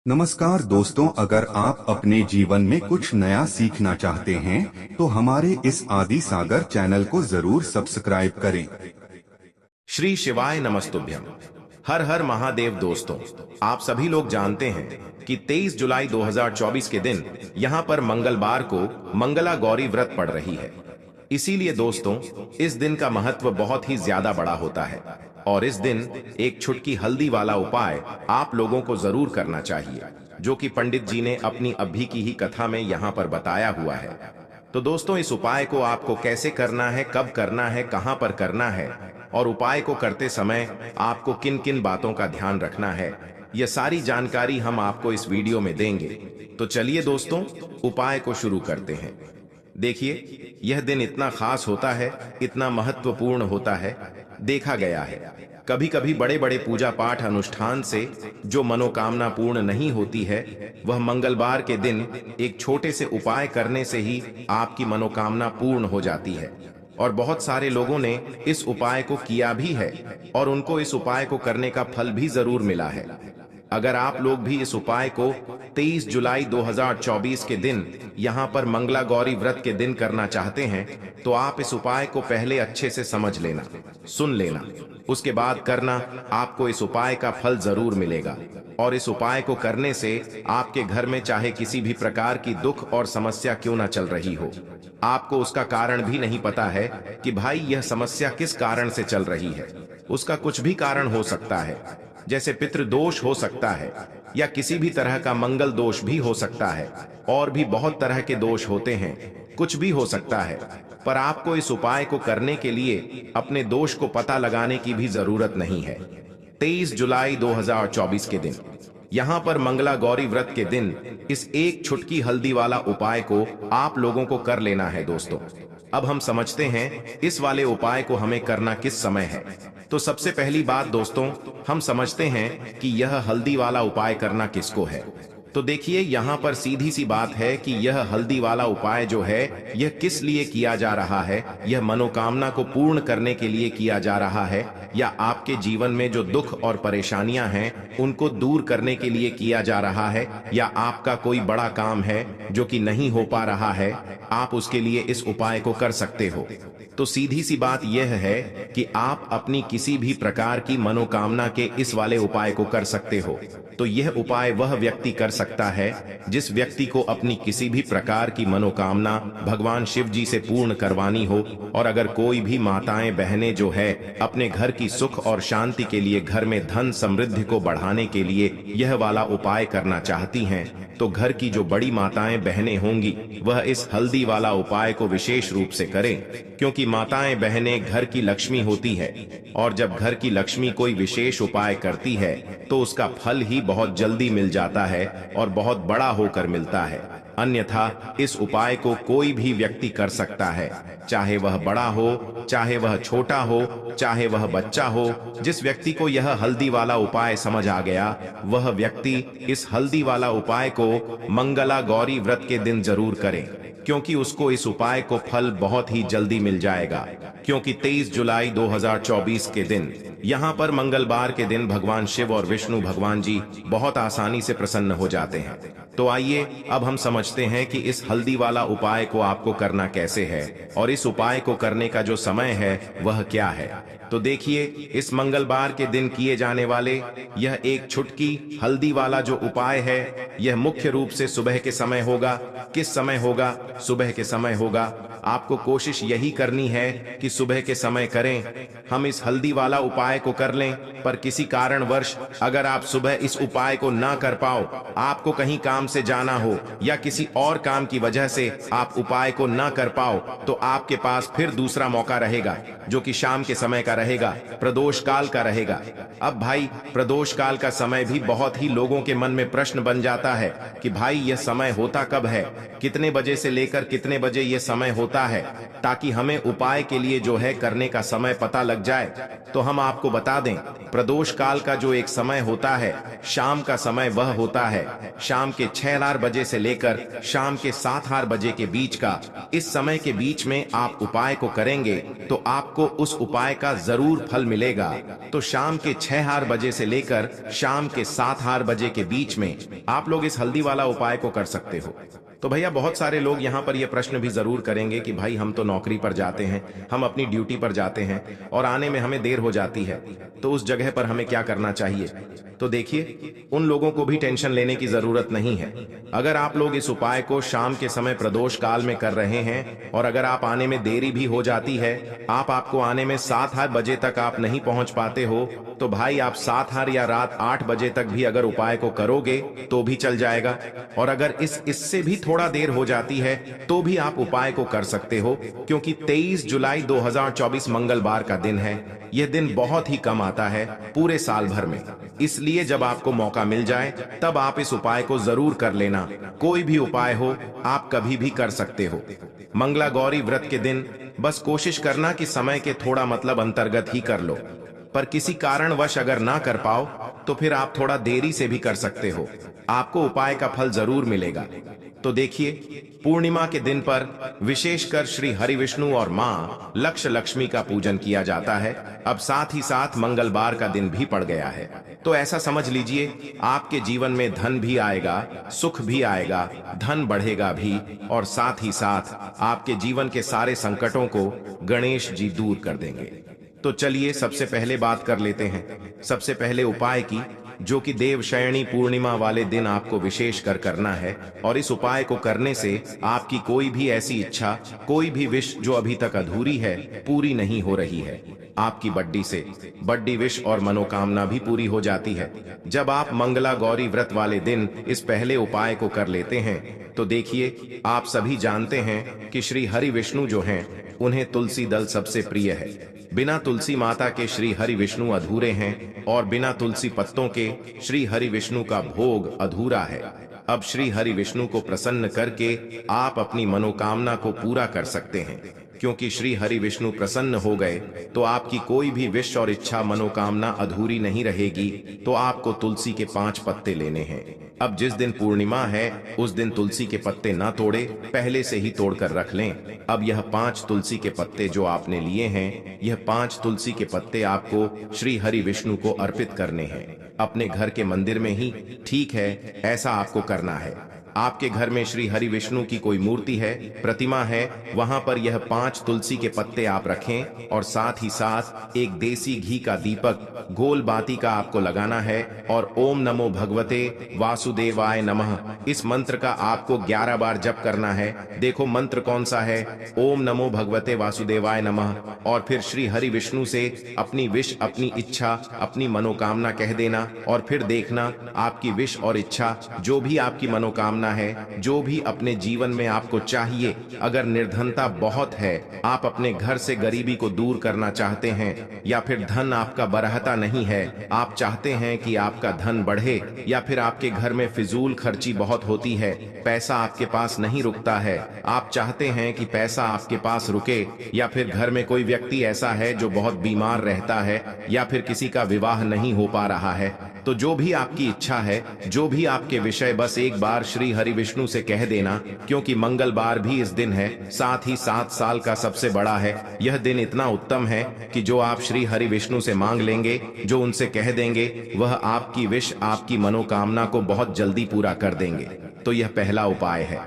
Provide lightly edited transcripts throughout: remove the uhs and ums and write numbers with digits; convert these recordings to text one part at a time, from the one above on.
नमस्कार दोस्तों, अगर आप अपने जीवन में कुछ नया सीखना चाहते हैं तो हमारे इस आदि सागर चैनल को जरूर सब्सक्राइब करें। श्री शिवाय नमस्तुभ्यम। हर हर महादेव। दोस्तों, आप सभी लोग जानते हैं कि 23 जुलाई 2024 के दिन यहाँ पर मंगलवार को मंगला गौरी व्रत पड़ रही है। इसीलिए दोस्तों, इस दिन का महत्व बहुत ही ज्यादा बड़ा होता है और इस दिन एक छुटकी हल्दी वाला उपाय आप लोगों को जरूर करना चाहिए, जो कि पंडित जी ने अपनी अभी की ही कथा में यहाँ पर बताया हुआ है। तो दोस्तों, इस उपाय को आपको कैसे करना है, कब करना है, कहां पर करना है और उपाय को करते समय आपको किन किन बातों का ध्यान रखना है, यह सारी जानकारी हम आपको इस वीडियो में देंगे। तो चलिए दोस्तों, उपाय को शुरू करते हैं। देखिए, यह दिन इतना खास होता है, इतना महत्वपूर्ण होता है। देखा गया है कभी कभी बड़े बड़े पूजा पाठ अनुष्ठान से जो मनोकामना पूर्ण नहीं होती है, वह मंगलवार के दिन एक छोटे से उपाय करने से ही आपकी मनोकामना पूर्ण हो जाती है। और बहुत सारे लोगों ने इस उपाय को किया भी है और उनको इस उपाय को करने का फल भी जरूर मिला है। अगर आप लोग भी इस उपाय को 23 जुलाई 2024 के दिन यहाँ पर मंगला गौरी व्रत के दिन करना चाहते हैं, तो आप इस उपाय को पहले अच्छे से समझ लेना, सुन लेना, उसके बाद करना। आपको इस उपाय का फल जरूर मिलेगा और इस उपाय को करने से आपके घर में चाहे किसी भी प्रकार की दुख और समस्या क्यों ना चल रही हो, आपको उसका कारण भी नहीं पता है कि भाई यह समस्या किस कारण से चल रही है। उसका कुछ भी कारण हो सकता है, जैसे पितृदोष हो सकता है या किसी भी तरह का मंगल दोष भी हो सकता है, और भी बहुत तरह के दोष होते हैं, कुछ भी हो सकता है। पर आपको इस उपाय को करने के लिए अपने दोष को पता लगाने की भी जरूरत नहीं है। 23 जुलाई 2024 के दिन यहाँ पर मंगला गौरी व्रत के दिन इस एक छुटकी हल्दी वाला उपाय को आप लोगों को कर लेना है। दोस्तों, अब हम समझते हैं इस वाले उपाय को हमें करना किस समय है। तो सबसे पहली बात दोस्तों, हम समझते हैं कि यह हल्दी वाला उपाय करना किसको है। तो देखिए, यहाँ पर सीधी सी बात है कि यह हल्दी वाला उपाय जो है, यह किस लिए किया जा रहा है। यह मनोकामना को पूर्ण करने के लिए किया जा रहा है, या आपके जीवन में जो दुख और परेशानियां हैं उनको दूर करने के लिए किया जा रहा है, या आपका कोई बड़ा काम है जो कि नहीं हो पा रहा है, आप उसके लिए इस उपाय को कर सकते हो। तो सीधी सी बात यह है कि आप अपनी किसी भी प्रकार की मनोकामना के इस वाले उपाय को कर सकते हो। तो यह उपाय वह व्यक्ति कर सकता है जिस व्यक्ति को अपनी किसी भी प्रकार की मनोकामना भगवान शिव जी से पूर्ण करवानी हो। और अगर कोई भी माताएं बहनें जो है अपने घर की सुख और शांति के लिए, घर में धन समृद्धि को बढ़ाने के लिए यह वाला उपाय करना चाहती हैं, तो घर की जो बड़ी माताएं बहनें होंगी वह इस हल्दी वाला उपाय को विशेष रूप से करें, क्योंकि माताएं बहनें घर की लक्ष्मी होती है और जब घर की लक्ष्मी कोई विशेष उपाय करती है तो उसका फल ही बहुत जल्दी मिल जाता है और बहुत बड़ा होकर मिलता है। अन्यथा इस उपाय को कोई भी व्यक्ति कर सकता है, चाहे वह बड़ा हो, चाहे वह छोटा हो, चाहे वह बच्चा हो। जिस व्यक्ति को यह हल्दी वाला उपाय समझ आ गया, वह व्यक्ति इस हल्दी वाला उपाय को मंगला गौरी व्रत के दिन जरूर करे, क्योंकि उसको इस उपाय को फल बहुत ही जल्दी मिल जाएगा। क्योंकि 23 जुलाई 2024 के दिन यहाँ पर मंगलवार के दिन भगवान शिव और विष्णु भगवान जी बहुत आसानी से प्रसन्न हो जाते हैं। तो आइए अब हम समझते हैं कि इस हल्दी वाला उपाय को आपको करना कैसे है और इस उपाय को करने का जो समय है वह क्या है। तो देखिए, इस मंगलवार के दिन किए जाने वाले यह एक छुटकी हल्दी वाला जो उपाय है, यह मुख्य रूप से सुबह के समय होगा। किस समय होगा? सुबह के समय होगा। आपको कोशिश यही करनी है कि सुबह के समय करें। हम इस हल्दी वाला उपाय को कर लें, पर किसी कारणवश अगर आप सुबह इस उपाय को ना कर पाओ, आपको कहीं काम से जाना हो या किसी और काम की वजह से आप उपाय को ना कर पाओ, तो आपके पास फिर दूसरा मौका रहेगा, जो कि शाम के समय का रहेगा, प्रदोष काल का रहेगा। अब भाई, प्रदोष काल का समय भी बहुत ही लोगों के मन में प्रश्न बन जाता है कि भाई यह समय होता कब है, कितने बजे से लेकर कितने बजे यह समय होता है, ताकि हमें उपाय के लिए जो है करने का समय पता लग जाए। तो हम आपको बता दें प्रदोष काल का जो एक समय होता है, शाम का समय, वह होता है शाम के 6 बजे से लेकर शाम के 7 बजे के बीच का। इस समय के बीच में आप उपाय को करेंगे तो आपको उस उपाय का जरूर फल मिलेगा। तो शाम के 6 बजे से लेकर शाम के 7 बजे के बीच में आप लोग इस हल्दी वाला उपाय को कर सकते हो। तो भैया बहुत सारे लोग यहाँ पर यह प्रश्न भी जरूर करेंगे कि भाई हम तो नौकरी पर जाते हैं, हम अपनी ड्यूटी पर जाते हैं और आने में हमें देर हो जाती है, तो उस जगह पर हमें क्या करना चाहिए। तो देखिए, उन लोगों को भी टेंशन लेने की जरूरत नहीं है। अगर आप लोग इस उपाय को शाम के समय प्रदोष काल में कर रहे हैं और अगर आप आने में देरी भी हो जाती है, आपको आने में 7 बजे तक आप नहीं पहुंच पाते हो, तो भाई आप 7 या रात 8 बजे तक भी अगर उपाय को करोगे तो भी चल जाएगा। और अगर इससे भी थोड़ा देर हो जाती है तो भी आप उपाय को कर सकते हो, क्योंकि 23 जुलाई 2024 मंगलवार का दिन है। यह दिन बहुत ही कम आता है पूरे साल भर में, इसलिए जब आपको मौका मिल जाए तब आप इस उपाय को जरूर कर लेना। कोई भी उपाय हो आप कभी भी कर सकते हो। मंगला गौरी व्रत के दिन बस कोशिश करना कि समय के थोड़ा अंतर्गत ही कर लो, पर किसी कारणवश अगर ना कर पाओ तो फिर आप थोड़ा देरी से भी कर सकते हो, आपको उपाय का फल जरूर मिलेगा। तो देखिए, पूर्णिमा के दिन पर विशेषकर श्री हरि विष्णु और मां लक्ष्मी का पूजन किया जाता है। अब साथ ही साथ मंगलवार का दिन भी पड़ गया है, तो ऐसा समझ लीजिए आपके जीवन में धन भी आएगा, सुख भी आएगा, धन बढ़ेगा भी, और साथ ही साथ आपके जीवन के सारे संकटों को गणेश जी दूर कर देंगे। तो चलिए सबसे पहले बात कर लेते हैं सबसे पहले उपाय की, जो कि देवशयनी पूर्णिमा वाले दिन आपको विशेष कर करना है। और इस उपाय को करने से आपकी कोई भी ऐसी इच्छा, कोई भी विश जो अभी तक अधूरी है, पूरी नहीं हो रही है। आपकी बड्डी विश और मनोकामना भी पूरी हो जाती है जब आप मंगला गौरी व्रत वाले दिन इस पहले उपाय को कर लेते हैं। तो देखिए, आप सभी जानते हैं कि श्री हरि विष्णु जो हैं, उन्हें तुलसी दल सबसे प्रिय है। बिना तुलसी माता के श्री हरि विष्णु अधूरे हैं और बिना तुलसी पत्तों के श्री हरि विष्णु का भोग अधूरा है। अब श्री हरि विष्णु को प्रसन्न करके आप अपनी मनोकामना को पूरा कर सकते हैं, क्योंकि श्री हरि विष्णु प्रसन्न हो गए तो आपकी कोई भी विश और इच्छा, मनोकामना अधूरी नहीं रहेगी। तो आपको तुलसी के 5 पत्ते लेने हैं। अब जिस दिन पूर्णिमा है उस दिन तुलसी के पत्ते ना तोड़े, पहले से ही तोड़कर रख लें। अब यह 5 तुलसी के पत्ते जो आपने लिए हैं, यह 5 तुलसी के पत्ते आपको श्री हरि विष्णु को अर्पित करने हैं, अपने घर के मंदिर में ही। ठीक है, ऐसा आपको करना है। आपके घर में श्री हरि विष्णु की कोई मूर्ति है, प्रतिमा है, वहां पर यह 5 तुलसी के पत्ते आप रखें और साथ ही साथ एक देसी घी का दीपक गोल बाती का आपको लगाना है और ओम नमो भगवते वासुदेवाय नमः इस मंत्र का आपको 11 बार जप करना है। देखो मंत्र कौन सा है, ओम नमो भगवते वासुदेवाय नमः। और फिर श्री हरि विष्णु से अपनी विश, अपनी इच्छा, अपनी मनोकामना कह देना और फिर देखना आपकी विश और इच्छा, जो भी आपकी मनोकामना है, जो भी अपने जीवन में आपको चाहिए। अगर निर्धनता बहुत है, आप अपने घर से गरीबी को दूर करना चाहते हैं, या फिर धन आपका बरहता नहीं है, आप चाहते हैं कि आपका धन बढ़े, या फिर आपके घर में फिजूल खर्ची बहुत होती है, पैसा आपके पास नहीं रुकता है, आप चाहते हैं कि पैसा आपके पास रुके, या फिर घर में कोई व्यक्ति ऐसा है जो बहुत बीमार रहता है, या फिर किसी का विवाह नहीं हो पा रहा है, तो जो भी आपकी इच्छा है, जो भी आपके विषय, बस एक बार श्री हरि विष्णु से कह देना। क्योंकि मंगलवार भी इस दिन है, साथ ही 7 साल का सबसे बड़ा है। यह दिन इतना उत्तम है कि जो आप श्री हरि विष्णु से मांग लेंगे, जो उनसे कह देंगे, वह आपकी विश, आपकी मनोकामना को बहुत जल्दी पूरा कर देंगे। तो यह पहला उपाय है।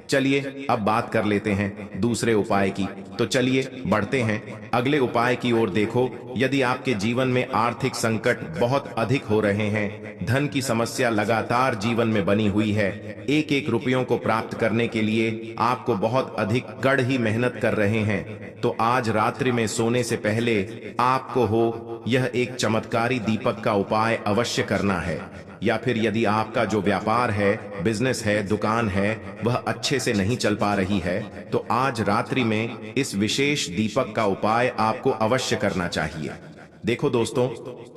चलिए अब बात कर लेते हैं दूसरे उपाय की। तो चलिए बढ़ते हैं अगले उपाय की ओर। देखो, यदि आपके जीवन में आर्थिक संकट बहुत अधिक हो रहे हैं, धन की समस्या लगातार जीवन में बनी हुई है, एक एक रुपयों को प्राप्त करने के लिए आपको बहुत अधिक कड़ी मेहनत कर रहे हैं, तो आज रात्रि में सोने से पहले आपको हो यह एक चमत्कारी दीपक का उपाय अवश्य करना है। या फिर यदि आपका जो व्यापार है, बिजनेस है, दुकान है, वह अच्छे से नहीं चल पा रही है, तो आज रात्रि में इस विशेष दीपक का उपाय आपको अवश्य करना चाहिए। देखो दोस्तों,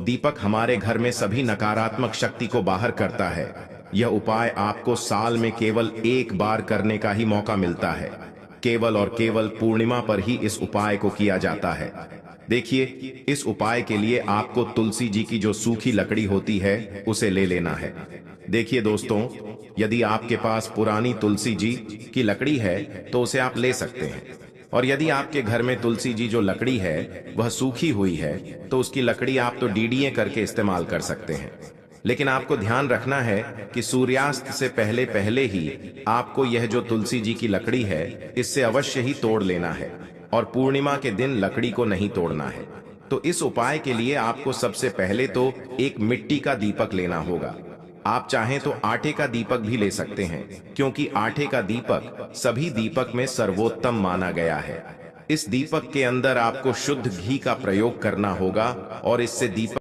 दीपक हमारे घर में सभी नकारात्मक शक्ति को बाहर करता है। यह उपाय आपको साल में केवल एक बार करने का ही मौका मिलता है। केवल और केवल पूर्णिमा पर ही इस उपाय को किया जाता है। देखिए, इस उपाय के लिए आपको तुलसी जी की जो सूखी लकड़ी होती है उसे ले लेना है। देखिए दोस्तों, यदि आपके पास पुरानी तुलसी जी की लकड़ी है तो उसे आप ले सकते हैं, और यदि आपके घर में तुलसी जी जो लकड़ी है वह सूखी हुई है तो उसकी लकड़ी आप तो डीडीए करके इस्तेमाल कर सकते हैं। लेकिन आपको ध्यान रखना है कि सूर्यास्त से पहले पहले ही आपको यह जो तुलसी जी की लकड़ी है इससे अवश्य ही तोड़ लेना है, और पूर्णिमा के दिन लकड़ी को नहीं तोड़ना है। तो इस उपाय के लिए आपको सबसे पहले तो एक मिट्टी का दीपक लेना होगा। आप चाहें तो आटे का दीपक भी ले सकते हैं, क्योंकि आटे का दीपक सभी दीपक में सर्वोत्तम माना गया है। इस दीपक के अंदर आपको शुद्ध घी का प्रयोग करना होगा और इससे दीपक